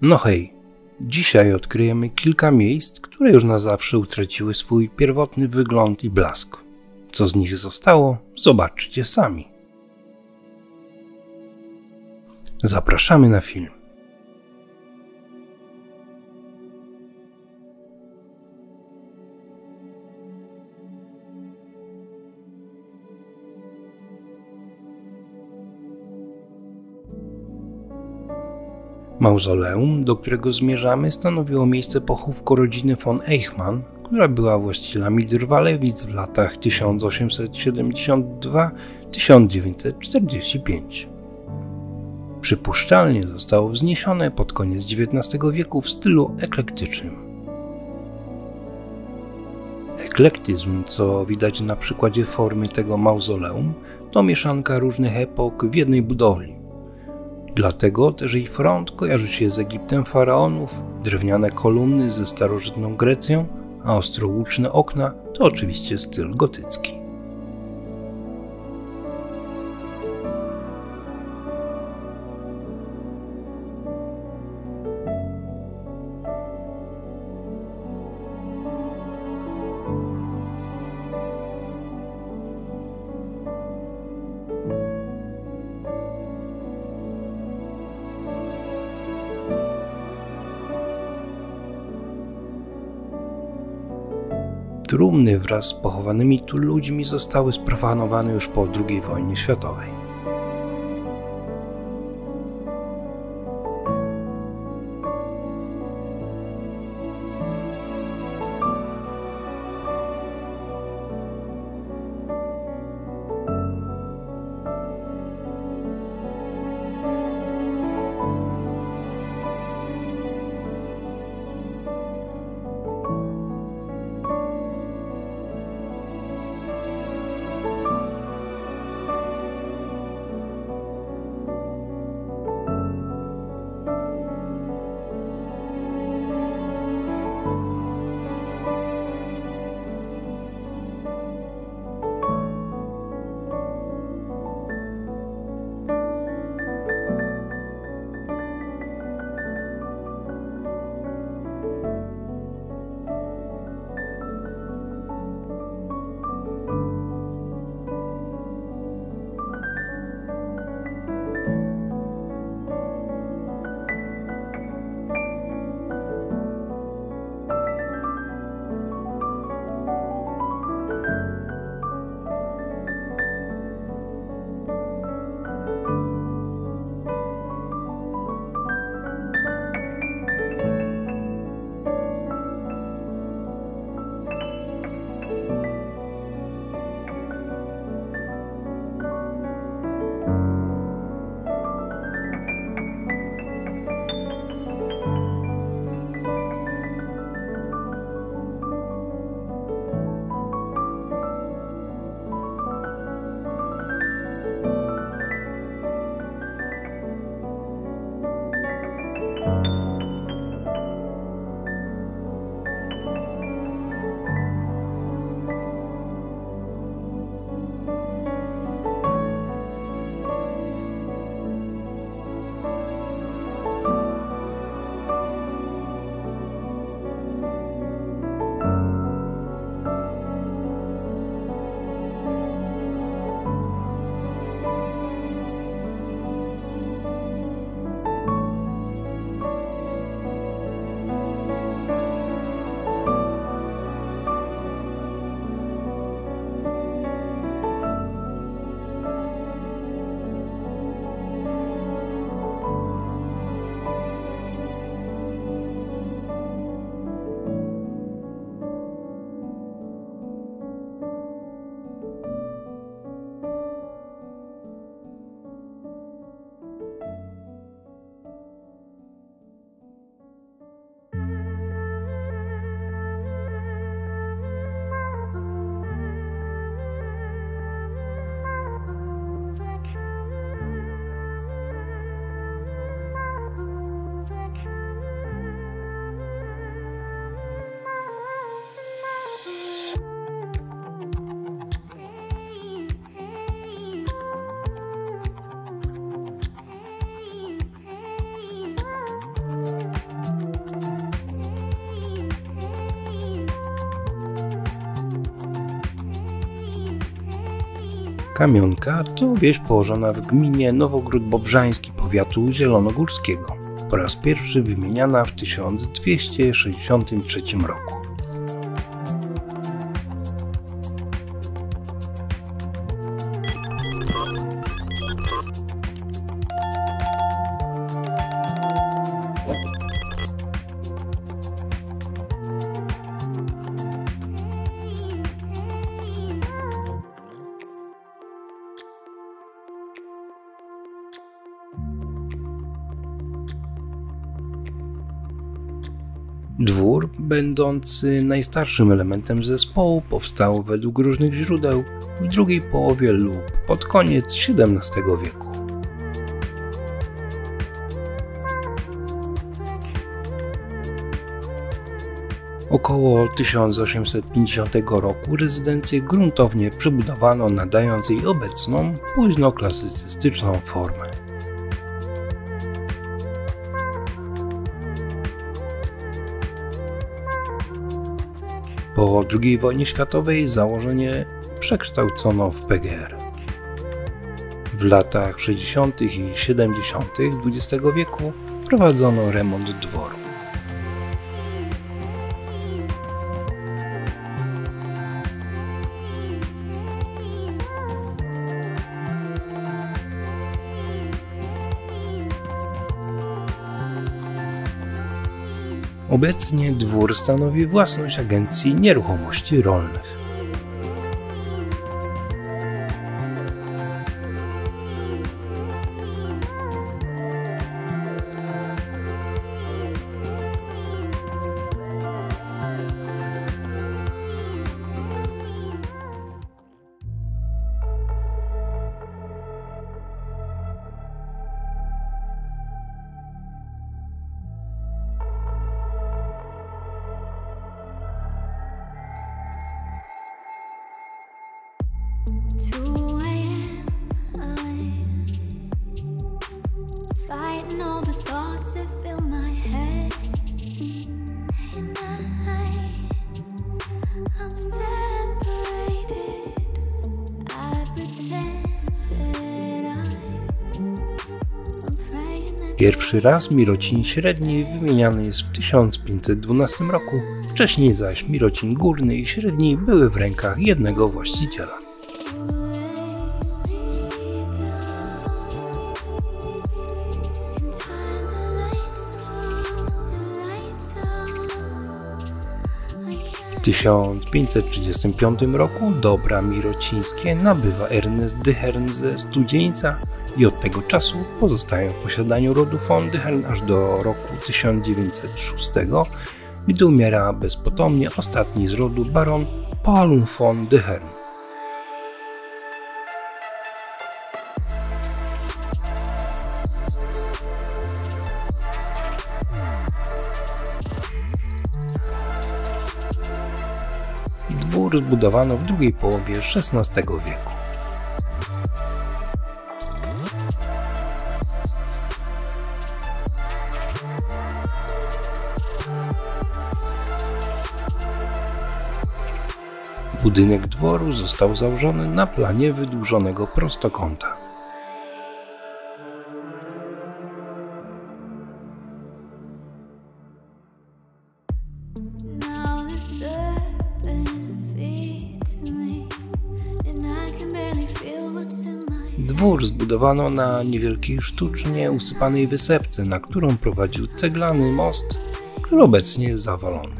No hej, dzisiaj odkryjemy kilka miejsc, które już na zawsze utraciły swój pierwotny wygląd i blask. Co z nich zostało, zobaczcie sami. Zapraszamy na film. Mauzoleum, do którego zmierzamy, stanowiło miejsce pochówku rodziny von Eichmann, która była właścicielami Drwalewic w latach 1872–1945. Przypuszczalnie zostało wzniesione pod koniec XIX wieku w stylu eklektycznym. Eklektyzm, co widać na przykładzie formy tego mauzoleum, to mieszanka różnych epok w jednej budowli. Dlatego też jej front kojarzy się z Egiptem faraonów, drewniane kolumny ze starożytną Grecją, a ostrołuczne okna to oczywiście styl gotycki. Trumny wraz z pochowanymi tu ludźmi zostały sprofanowane już po II wojnie światowej. Kamionka to wieś położona w gminie Nowogród Bobrzański powiatu zielonogórskiego, po raz pierwszy wymieniana w 1263 roku. Dwór, będący najstarszym elementem zespołu, powstał według różnych źródeł w drugiej połowie lub pod koniec XVII wieku. Około 1850 roku rezydencję gruntownie przebudowano, nadając jej obecną, późnoklasycystyczną formę. Po II wojnie światowej założenie przekształcono w PGR. W latach 60. i 70. XX wieku prowadzono remont dworu. Obecnie dwór stanowi własność Agencji Nieruchomości Rolnych. Pierwszy raz Mirocin Średni wymieniany jest w 1512 roku, wcześniej zaś Mirocin Górny i Średni były w rękach jednego właściciela. W 1535 roku dobra mirocińskie nabywa Ernest Dychern ze Studzieńca i od tego czasu pozostają w posiadaniu rodu von Dychern aż do roku 1906, gdy umiera bezpotomnie ostatni z rodu baron Paul von Dychern. Dwór zbudowano w drugiej połowie XVI wieku. Budynek dworu został założony na planie wydłużonego prostokąta. Dwór zbudowano na niewielkiej sztucznie usypanej wysepce, na którą prowadził ceglany most, który obecnie jest zawalony.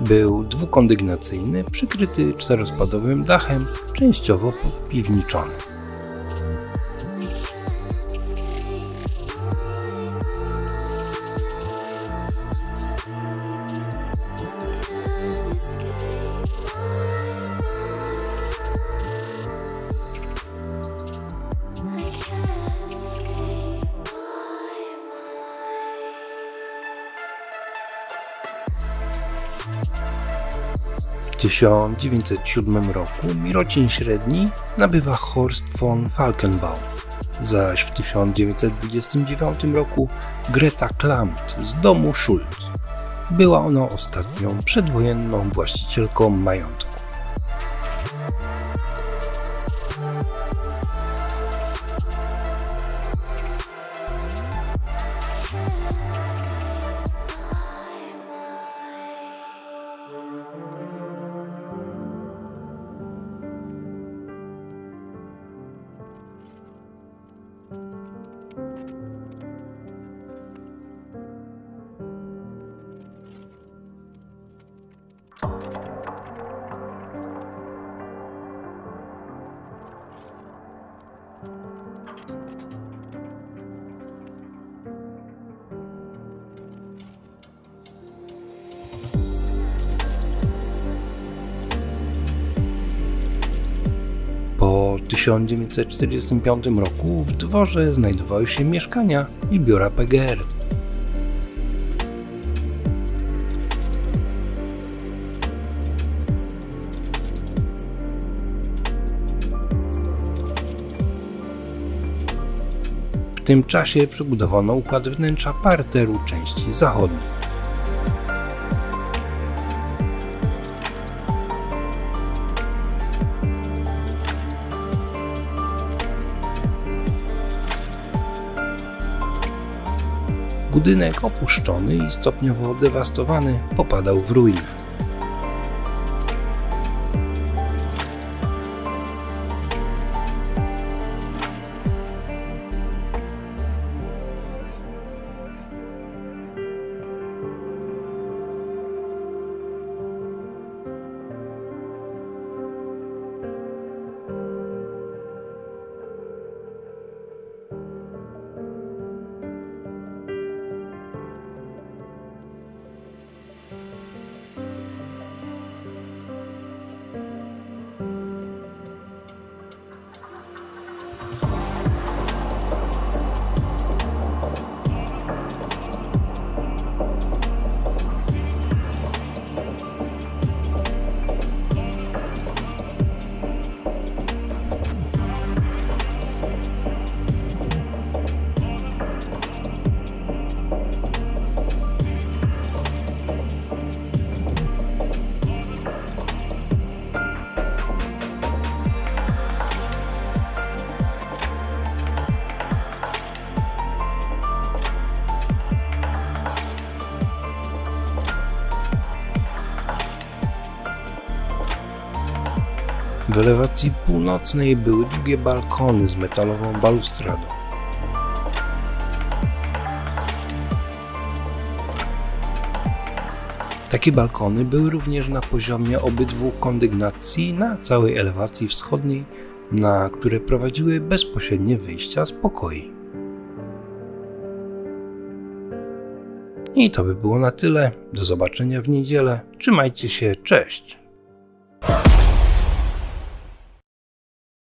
Był dwukondygnacyjny, przykryty czterospadowym dachem, częściowo podpiwniczony. W 1907 roku Mirocin Średni nabywa Horst von Falkenbaum, zaś w 1929 roku Greta Klampt z domu Schultz. Była ona ostatnią przedwojenną właścicielką majątku. Po 1945 roku w dworze znajdowały się mieszkania i biura PGR. W tym czasie przebudowano układ wnętrza parteru części zachodniej. Budynek opuszczony i stopniowo dewastowany popadał w ruinę. W elewacji północnej były długie balkony z metalową balustradą. Takie balkony były również na poziomie obydwu kondygnacji na całej elewacji wschodniej, na które prowadziły bezpośrednie wyjścia z pokoi. I to by było na tyle. Do zobaczenia w niedzielę. Trzymajcie się, cześć!